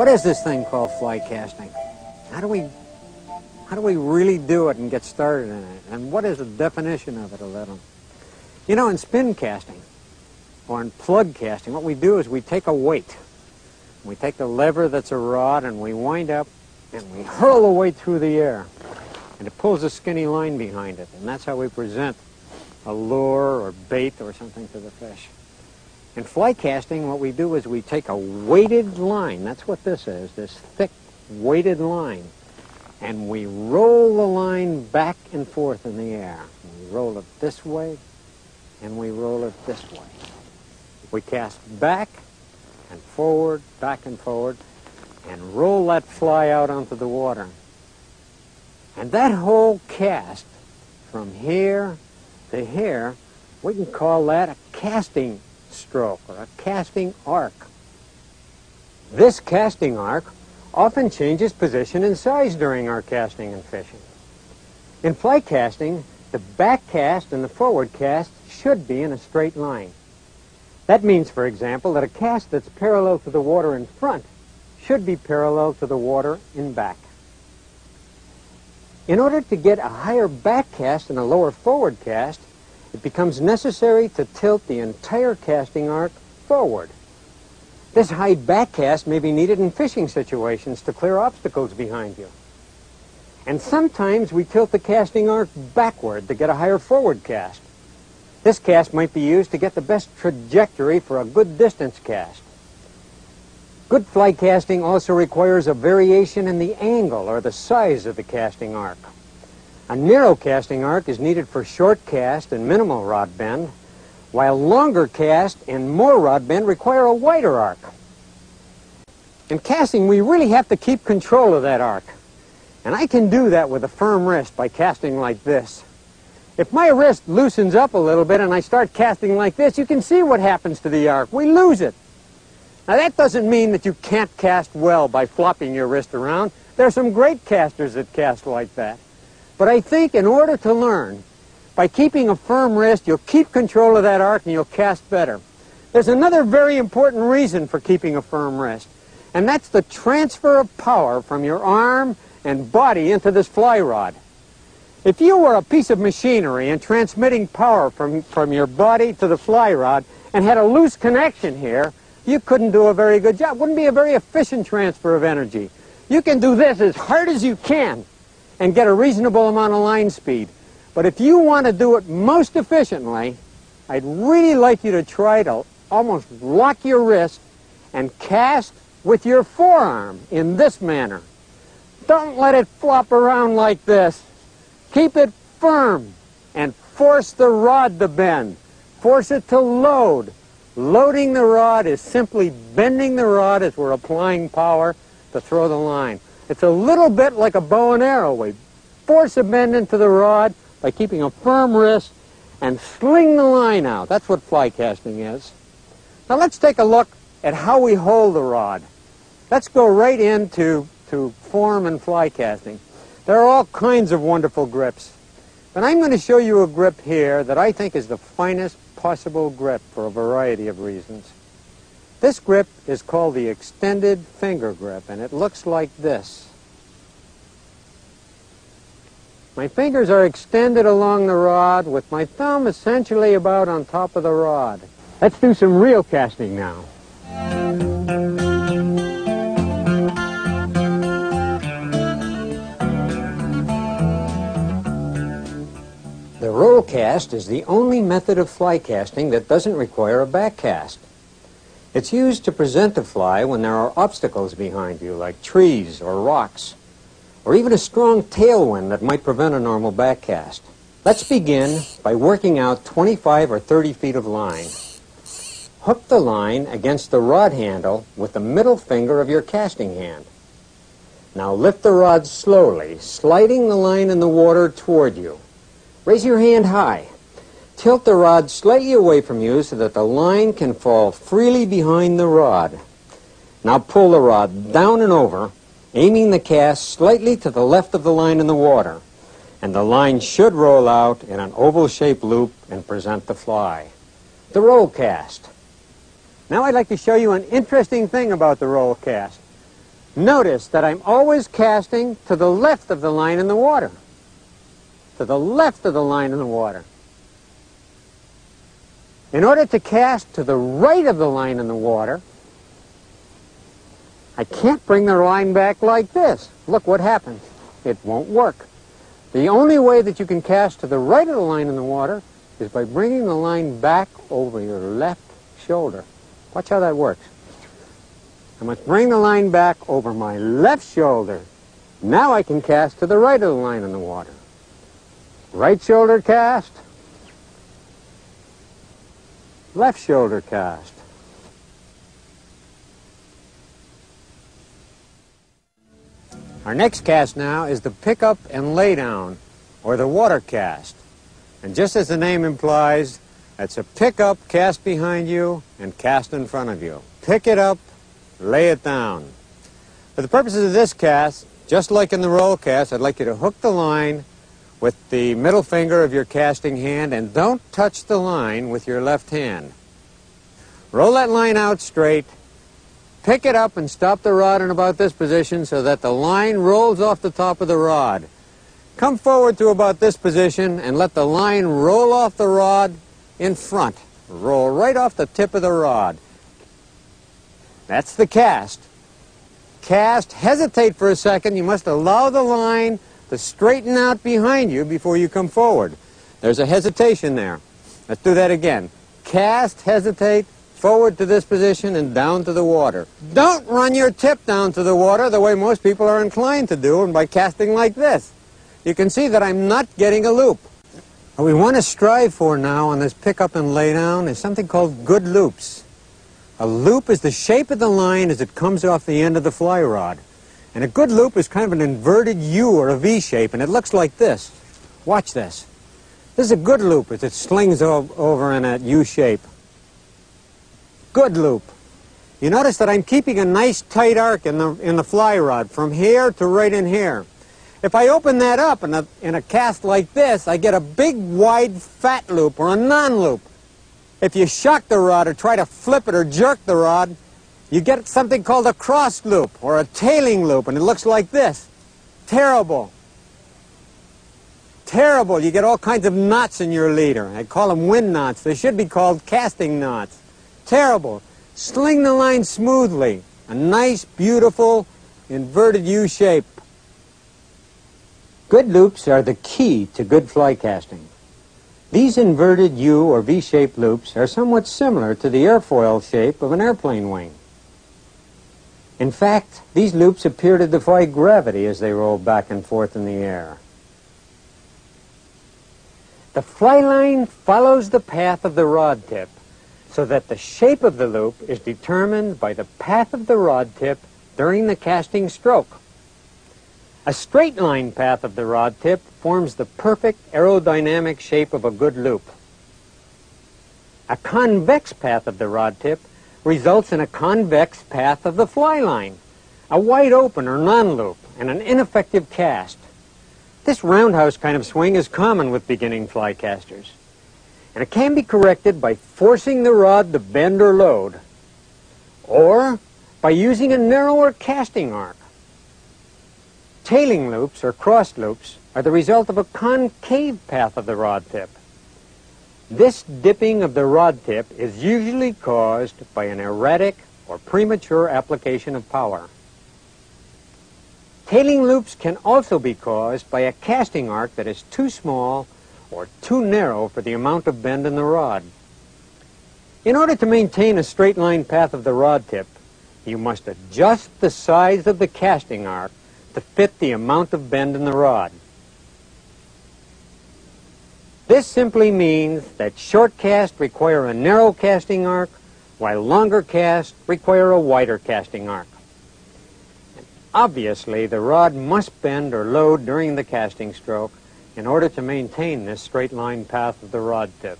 What is this thing called fly casting? How do we really do it and get started in it? And what is the definition of it a little? You know, in spin casting or in plug casting, what we do is we take a weight. We take the lever that's a rod and we wind up and we hurl the weight through the air. And it pulls a skinny line behind it. And that's how we present a lure or bait or something to the fish. In fly casting, what we do is we take a weighted line. That's what this is, this thick weighted line. And we roll the line back and forth in the air. We roll it this way and we roll it this way. We cast back and forward, and roll that fly out onto the water. And that whole cast from here to here, we can call that a casting stroke or a casting arc. This casting arc often changes position and size during our casting and fishing. In fly casting, the back cast and the forward cast should be in a straight line. That means, for example, that a cast that's parallel to the water in front should be parallel to the water in back. In order to get a higher back cast and a lower forward cast, it becomes necessary to tilt the entire casting arc forward. This high back cast may be needed in fishing situations to clear obstacles behind you. And sometimes we tilt the casting arc backward to get a higher forward cast. This cast might be used to get the best trajectory for a good distance cast. Good fly casting also requires a variation in the angle or the size of the casting arc. A narrow casting arc is needed for short cast and minimal rod bend, while longer cast and more rod bend require a wider arc. In casting, we really have to keep control of that arc. And I can do that with a firm wrist by casting like this. If my wrist loosens up a little bit and I start casting like this, you can see what happens to the arc. We lose it. Now that doesn't mean that you can't cast well by flopping your wrist around. There are some great casters that cast like that. But I think in order to learn, by keeping a firm wrist, you'll keep control of that arc and you'll cast better. There's another very important reason for keeping a firm wrist, and that's the transfer of power from your arm and body into this fly rod. If you were a piece of machinery and transmitting power from your body to the fly rod and had a loose connection here, you couldn't do a very good job. It wouldn't be a very efficient transfer of energy. You can do this as hard as you can and get a reasonable amount of line speed. But if you want to do it most efficiently, I'd really like you to try to almost lock your wrist and cast with your forearm in this manner. Don't let it flop around like this. Keep it firm and force the rod to bend. Force it to load. Loading the rod is simply bending the rod as we're applying power to throw the line. It's a little bit like a bow and arrow. We force a bend into the rod by keeping a firm wrist and sling the line out. That's what fly casting is. Now let's take a look at how we hold the rod. Let's go right into form and fly casting. There are all kinds of wonderful grips. But I'm going to show you a grip here that I think is the finest possible grip for a variety of reasons. This grip is called the extended finger grip, and it looks like this. My fingers are extended along the rod with my thumb essentially about on top of the rod. Let's do some real casting now. The roll cast is the only method of fly casting that doesn't require a back cast. It's used to present a fly when there are obstacles behind you, like trees or rocks, or even a strong tailwind that might prevent a normal back cast. Let's begin by working out 25 or 30 feet of line. Hook the line against the rod handle with the middle finger of your casting hand. Now lift the rod slowly, sliding the line in the water toward you. Raise your hand high. Tilt the rod slightly away from you so that the line can fall freely behind the rod. Now pull the rod down and over, aiming the cast slightly to the left of the line in the water. And the line should roll out in an oval-shaped loop and present the fly. The roll cast. Now I'd like to show you an interesting thing about the roll cast. Notice that I'm always casting to the left of the line in the water. To the left of the line in the water. In order to cast to the right of the line in the water, I can't bring the line back like this. Look what happens. It won't work. The only way that you can cast to the right of the line in the water is by bringing the line back over your left shoulder. Watch how that works. I must bring the line back over my left shoulder. Now I can cast to the right of the line in the water. Right shoulder cast. Left shoulder cast. Our next cast now is the pick-up and lay-down, or the water cast. And just as the name implies, that's a pick-up cast behind you and cast in front of you. Pick it up, lay it down. For the purposes of this cast, just like in the roll cast, I'd like you to hook the line with the middle finger of your casting hand and don't touch the line with your left hand. Roll that line out straight, pick it up and stop the rod in about this position so that the line rolls off the top of the rod. Come forward to about this position and let the line roll off the rod in front. Roll right off the tip of the rod. That's the cast. Cast, hesitate for a second. You must allow the line to straighten out behind you before you come forward. There's a hesitation there. Let's do that again. Cast, hesitate, forward to this position and down to the water. Don't run your tip down to the water the way most people are inclined to do, and by casting like this. You can see that I'm not getting a loop. What we want to strive for now on this pick-up and lay-down is something called good loops. A loop is the shape of the line as it comes off the end of the fly rod. And a good loop is kind of an inverted U or a V shape, and it looks like this. Watch this. This is a good loop as it slings over in that U shape. Good loop. You notice that I'm keeping a nice tight arc in the fly rod from here to right in here. If I open that up in a cast like this, I get a big, wide, fat loop or a non-loop. If you shock the rod or try to flip it or jerk the rod, you get something called a cross loop or a tailing loop, and it looks like this. Terrible. Terrible. You get all kinds of knots in your leader. I call them wind knots. They should be called casting knots. Terrible. Sling the line smoothly. A nice, beautiful, inverted U shape. Good loops are the key to good fly casting. These inverted U or V-shaped loops are somewhat similar to the airfoil shape of an airplane wing. In fact, these loops appear to defy gravity as they roll back and forth in the air. The fly line follows the path of the rod tip, so that the shape of the loop is determined by the path of the rod tip during the casting stroke. A straight line path of the rod tip forms the perfect aerodynamic shape of a good loop. A convex path of the rod tip results in a convex path of the fly line, a wide open or non-loop, and an ineffective cast. This roundhouse kind of swing is common with beginning fly casters, and it can be corrected by forcing the rod to bend or load, or by using a narrower casting arc. Tailing loops or crossed loops are the result of a concave path of the rod tip. This dipping of the rod tip is usually caused by an erratic or premature application of power. Tailing loops can also be caused by a casting arc that is too small or too narrow for the amount of bend in the rod. In order to maintain a straight line path of the rod tip, you must adjust the size of the casting arc to fit the amount of bend in the rod. This simply means that short casts require a narrow casting arc, while longer casts require a wider casting arc. And obviously, the rod must bend or load during the casting stroke in order to maintain this straight line path of the rod tip.